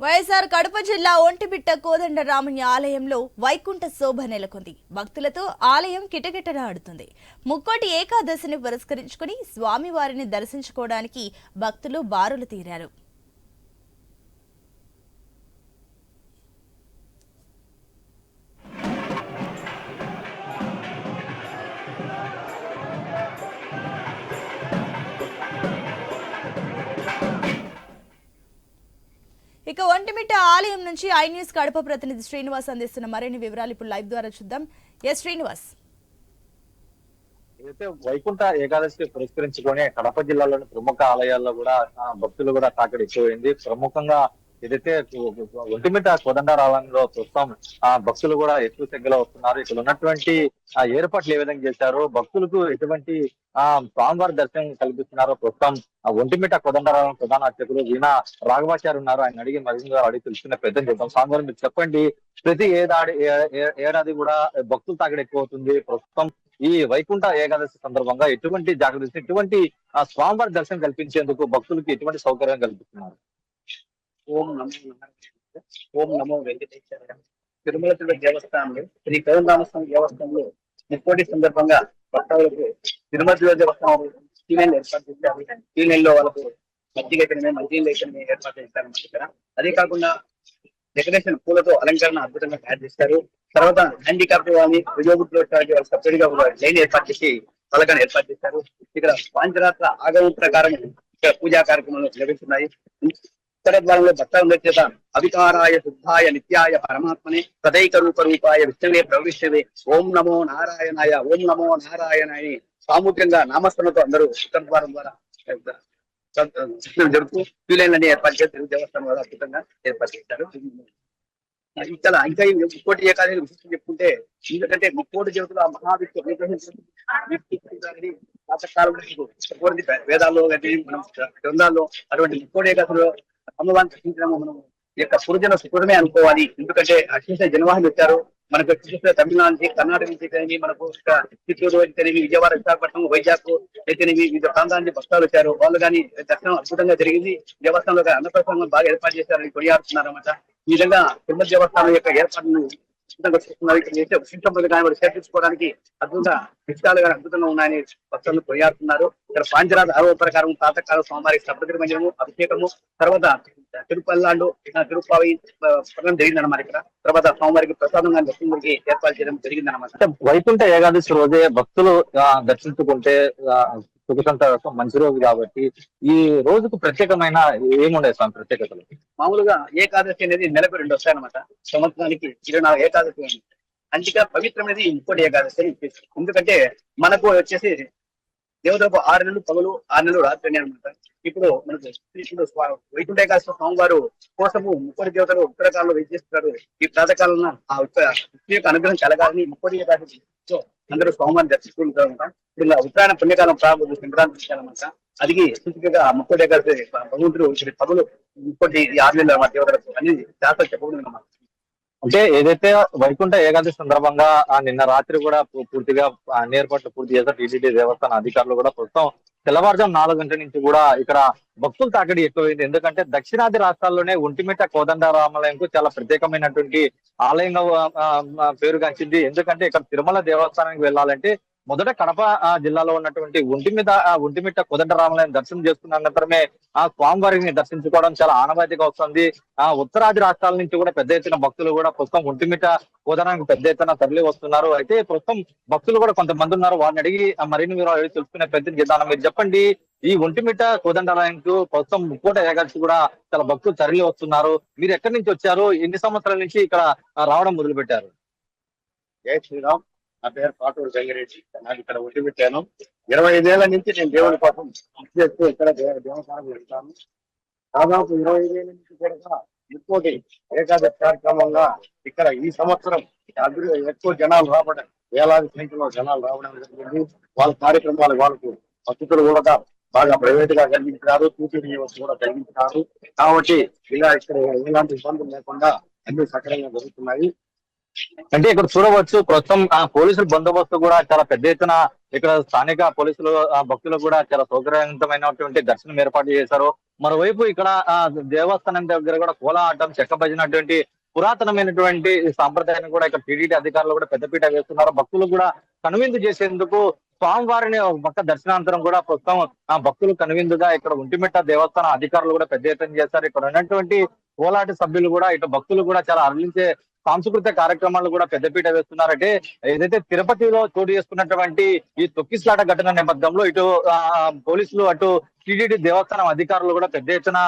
వైఎస్ఆర్ కడప జిల్లా ఒంటిమిట్ట కోదండరామయ్య ఆలయంలో వైకుంఠ శోభ నెలకొంది. భక్తులతో ఆలయం కిటకిటలాడుతుంది. ముక్కోటి ఏకాదశిని పురస్కరించుకుని స్వామివారిని దర్శించుకోవడానికి భక్తులు బారులు తీరారు. ఇక ఒంటిమిట్ట ఆలయం నుంచి ఐ న్యూస్ కడప ప్రతినిధి శ్రీనివాస్ అందిస్తున్న మరిన్ని వివరాలు ఇప్పుడు లైవ్ ద్వారా చూద్దాం. ఎస్ శ్రీనివాస్. ఏదైతే వైకుంఠ ఏకాదశి పురస్కరించుకొని కడప జిల్లాలోని ప్రముఖ ఆలయాల్లో కూడా భక్తులు కూడా తాకిడి ఎక్కువైంది. ప్రముఖంగా ఏదైతే ఒంటిమిట్ట కోదండరామంలో ప్రస్తుతం భక్తులు కూడా ఎక్కువ సంఖ్యలో వస్తున్నారు. ఇక్కడ ఉన్నటువంటి ఏర్పాట్లు ఏ విధంగా చేశారు, భక్తులకు ఎటువంటి స్వామివారి దర్శనం కల్పిస్తున్నారో ప్రస్తుతం ఒంటిమిట్ట కోదండరామం ప్రధాన అర్చకులు వీణా రాఘవాచార్య ఉన్నారు. ఆయన అడిగి మరింత అడిగి తెలుసుకునే ప్రయత్నం చేద్దాం. స్వామివారు మీరు చెప్పండి, ప్రతి ఏడాది కూడా భక్తులు తాకిడి ఎక్కువ అవుతుంది. ప్రస్తుతం ఈ వైకుంఠ ఏకాదశి సందర్భంగా ఎటువంటి జాగ్రత్త, ఎటువంటి స్వామివారి దర్శనం కల్పించేందుకు భక్తులకు ఎటువంటి సౌకర్యం కల్పిస్తున్నారు? ఓం నమో వెంకటేశ్వర. తిరుమల తిరుపతి దేవస్థానంలో శ్రీ కోదండరామస్వామి దేవస్థానంలో ముక్కోటి సందర్భంగా భక్తులకు తిరుమల తిరుపతి దేవస్థానం టీనెల్ ఏర్పాటు చేశారు. టీనెల్లో వాళ్ళకు మజ్జిగ అయితేనే మంచినీళ్ళు అయితేనే ఏర్పాటు చేస్తారు ఇక్కడ. అదే కాకుండా డెకరేషన్ పూలతో అలంకరణ అద్భుతంగా తయారు చేస్తారు. తర్వాత హ్యాండిక్యాప్ వాళ్ళని విజయగుట్లో వాళ్ళు సపరేట్ గా లైన్ ఏర్పాటు చేసి పలకను ఏర్పాటు చేశారు. ఇక్కడ పాంచరాత్ర ఆగమం ప్రకారం ఇక్కడ పూజా కార్యక్రమాలు నిర్వహిస్తున్నాయి. ఉత్తర ద్వారంలో భక్తుల చేత అవికారాయ శుద్ధాయ నిత్యాయ పరమాత్మనే తదైక రూప రూపాయ విష్ణువే ప్రవిష్ణువే ఓం నమో నారాయణాయ ఓం నమో నారాయణాయ సామూహికంగా నామస్మరణతో అందరూ ఉత్తర ద్వారం ద్వారా జరుపుతూ క్యూలైన్లన్నీ ఏర్పాటు చేసి తెలుగు దేవస్థానం ద్వారా అద్భుతంగా ఏర్పాటు చేశారు. ఇంకా ముక్కోటి ఏకాదశి విశిష్టం చెప్పుకుంటే, ఎందుకంటే ముక్కోటి దేవతలు ఆ మహావిష్ణు వేదాల్లో మనం గ్రంథాల్లో అటువంటి ముక్కోటి ఏకాదశిలో అమ్మవారిని దర్శించడం మనం యొక్క పురుజన సుకృతమే అనుకోవాలి. ఎందుకంటే అశేష జనవాహులు వచ్చారు. మనకు చూస్తే తమిళనాడు నుంచి, కర్ణాటక నుంచి అయితేనేవి, మనకు చిత్తూరు అయితేనేవి, విజయవాడ, విశాఖపట్నం, వైజాగ్ అయితేనేవి వివిధ ప్రాంతాల నుంచి భక్తులు వచ్చారు. వాళ్ళు కానీ దర్శనం అద్భుతంగా జరిగింది. దేవస్థానంలో అన్నప్రసాదం బాగా ఏర్పాటు చేశారని కొనియాడుతున్నారు అన్నమాట. ఈ విధంగా తిరుమల దేవస్థానం యొక్క ఏర్పాటును అద్భుతంగా చేస్తున్నారు. ఇక్కడ చేసే విశిష్టములు కానీ వారు చేర్చుకోవడానికి అద్భుత విషయాలు కానీ అద్భుతంగా ఉన్నాయని భక్తులను కొనియాడుతున్నారు. ఇక్కడ పాంచరాత్ర ఆరవ ప్రకారం ప్రాతకాల స్వామివారికి సప్తగిరి మంజనము, అభిషేకము, తర్వాత తిరుపల్లాండు తిరుపావి జరిగింది అన్నమాట. ఇక్కడ తర్వాత స్వామివారికి ప్రసాదంగా దర్శనానికి ఏర్పాటు చేయడం జరిగింది అన్నమాట. వైకుంఠ ఏకాదశి రోజే భక్తులు దర్శించుకుంటే సుఖ సంతోషం మంచి రోజు కాబట్టి ఈ రోజుకు ప్రత్యేకమైన ఏముండే స్వామి ప్రత్యేకతలు? మామూలుగా ఏకాదశి అనేది నెలకు 2 వస్తాయన్నమాట. సంవత్సరానికి 24 ఏకాదశి. అందుకే పవిత్రమైనది ముక్కోటి ఏకాదశి అని చెప్పేసి. ఎందుకంటే మనకు వచ్చేసి దేవతకు 6 నెలలు పగలు 6 నెలలు రాత్రి అని అనమాట. ఇప్పుడు మనకు వైకుంఠ ఏకాదశి స్వామివారు కోసము ముక్కోటి దేవతలు ఉత్తరకాలంలో వెయిట్ ఈ ప్రాతకాలంలో ఆ యొక్క అనుగ్రహం కలగాలని ముక్కోటి ఏకాదశి అందరూ స్వామివారిని దర్శించుకుంటారు. ఇప్పుడు ఉత్తరాయణ పుణ్యకాలం ప్రారంభం సంక్రాంతి అనమాట. అది సూచికగా ముక్కోటి ఏకాదశి భగవంతుడు పగులు ముక్కోటి 6 నెలలు అన్నమాట దేవతలకు అనేది శాస్త్రం చెప్పబడింది అన్నమాట. అంటే ఏదైతే వైకుంఠ ఏకాదశి సందర్భంగా నిన్న రాత్రి కూడా పూర్తిగా అన్ని ఏర్పాట్లు పూర్తి చేశారు టీటీడీ దేవస్థాన అధికారులు కూడా. ప్రస్తుతం తెల్లవారుజాము 4 గంటల నుంచి కూడా ఇక్కడ భక్తుల తాకిడి ఎక్కువైంది. ఎందుకంటే దక్షిణాది రాష్ట్రాల్లోనే ఒంటిమిట్ట కోదండరామాలయంకు చాలా ప్రత్యేకమైనటువంటి ఆలయంగా పేరుగాంచింది. ఎందుకంటే ఇక్కడ తిరుమల దేవస్థానానికి వెళ్ళాలంటే మొదట కడప జిల్లాలో ఉన్నటువంటి ఒంటిమిట్ట కోదండరామాలయం దర్శనం చేసుకున్న అనంతరమే ఆ స్వామివారిని దర్శించుకోవడం చాలా ఆనవాయితీగా వస్తుంది. ఉత్తరాది రాష్ట్రాల నుంచి కూడా పెద్ద ఎత్తున భక్తులు కూడా ప్రస్తుతం ఒంటిమిట్ట కోదండానికి పెద్ద ఎత్తున తరలి వస్తున్నారు. అయితే ప్రస్తుతం భక్తులు కూడా కొంతమంది ఉన్నారు. వారిని అడిగి మరిన్ని మీరు తెలుసుకునే ప్రయత్నం చేద్దాం. మీరు చెప్పండి, ఈ ఒంటిమిట్ట కోదండరామాలయంకు ప్రస్తుతం ముక్కోటి ఏకాదశి కూడా చాలా భక్తులు తరలి వస్తున్నారు. మీరు ఎక్కడి నుంచి వచ్చారు? ఎన్ని సంవత్సరాల నుంచి ఇక్కడ రావడం మొదలు పెట్టారు? జై శ్రీరామ్. నా పేరు పాటూరు గంగిరెడ్డి. నాకు ఇక్కడ ఒంటిమిట్టాను. 25 ఏళ్ల నుంచి నేను దేవుడి కోసం చేస్తూ ఇక్కడ దేవస్థానం వెళ్తాను. దాదాపు 25 ఏళ్ల నుంచి కూడా ముక్కోటి ఏకాదశి కార్యక్రమంగా ఇక్కడ ఈ సంవత్సరం ఎక్కువ జనాలు రావడం, వేలాది సంఖ్యలో జనాలు రావడం జరిగింది. వాళ్ళ కార్యక్రమాలు వాళ్ళకు భక్తులు కూడా బాగా ప్రైవేట్ గా కలిగించారు, టీటీడీ వ్యవస్థ కూడా కలిగించారు. కాబట్టి ఇలా ఇక్కడ ఎలాంటి ఇబ్బందులు లేకుండా అన్ని సక్రమంగా జరుగుతున్నాయి. అంటే ఇక్కడ చూడవచ్చు ప్రస్తుతం పోలీసుల బందోబస్తు కూడా చాలా పెద్ద ఎత్తున ఇక్కడ స్థానిక పోలీసులు భక్తులు కూడా చాలా సౌకర్యవంతమైనటువంటి దర్శనం ఏర్పాటు చేశారు. మరోవైపు ఇక్కడ దేవస్థానం దగ్గర కూడా కోలాటం, చెక్క భజన అటువంటి పురాతనమైనటువంటి సాంప్రదాయాన్ని కూడా ఇక్కడ టీటీడీ అధికారులు కూడా పెద్దపీట వేస్తున్నారు. భక్తులు కూడా కనువిందు చేసేందుకు స్వామివారిని ఒక పక్క దర్శనాంతరం కూడా ప్రస్తుతం భక్తులు కనువిందుగా ఇక్కడ ఒంటిమిట్ట దేవస్థానం అధికారులు కూడా పెద్ద ఎత్తున చేస్తారు. ఇక్కడ ఉన్నటువంటి కోలాట సభ్యులు కూడా ఇటు భక్తులు కూడా చాలా అరలించే సాంస్కృతిక కార్యక్రమాలు కూడా పెద్దపీట వేస్తున్నారంటే ఏదైతే తిరుపతిలో చోటు చేసుకున్నటువంటి ఈ తొక్కిసలాట ఘటన నేపథ్యంలో ఇటు పోలీసులు అటు టీటీడీ దేవస్థానం అధికారులు కూడా పెద్ద ఎత్తున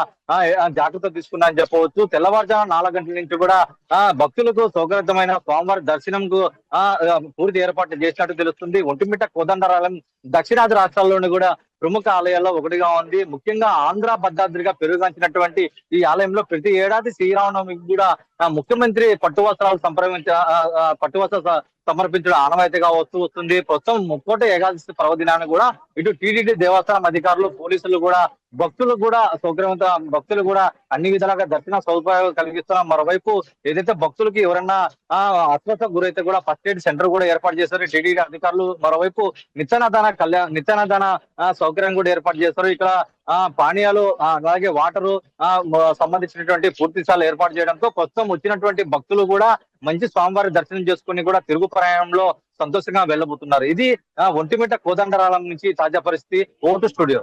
జాగ్రత్త తీసుకున్నారని చెప్పవచ్చు. తెల్లవారుజాము 4 గంటల నుంచి కూడా భక్తులకు సౌకర్యమైన స్వామివారి దర్శనంకు పూర్తి ఏర్పాట్లు చేసినట్టు తెలుస్తుంది. ఒంటిమిట్ట కోదండరాలయం దక్షిణాది రాష్ట్రాల్లోని కూడా ప్రముఖ ఆలయాల్లో ఒకటిగా ఉంది. ముఖ్యంగా ఆంధ్ర భద్రాద్రిగా పెరుగాంచినటువంటి ఈ ఆలయంలో ప్రతి ఏడాది శ్రీరామనవమికి కూడా ముఖ్యమంత్రి పట్టువస్త్రాలు సమర్పించడం ఆనవాయితీగా వస్తుంది. ప్రస్తుతం ముక్కోటి ఏకాదశి పర్వదినాన్ని కూడా ఇటు టీటీడీ దేవస్థానం అధికారులు, పోలీసులు కూడా భక్తులు కూడా అన్ని విధాలుగా దర్శన సౌకర్యాలు కలిగిస్తున్నారు. మరోవైపు ఏదైతే భక్తులకి ఎవరైనా అస్వస్థకు గురైతే కూడా ఫస్ట్ ఎయిడ్ సెంటర్ కూడా ఏర్పాటు చేశారు టీటీడీ అధికారులు. మరోవైపు నిత్యాన్నదాన సౌకర్యం కూడా ఏర్పాటు చేస్తారు. ఇక్కడ పానీయాలు అలాగే వాటరు సంబంధించినటువంటి పూర్తిస్థాయిలో ఏర్పాటు చేయడంతో ప్రస్తుతం వచ్చినటువంటి భక్తులు కూడా మంచి స్వామివారి దర్శనం చేసుకుని కూడా తిరుగు ప్రయాణంలో సంతోషంగా వెళ్ళబోతున్నారు. ఇది ఒంటిమిట్ట కోదండరాలం నుంచి తాజా పరిస్థితి. Vote studio.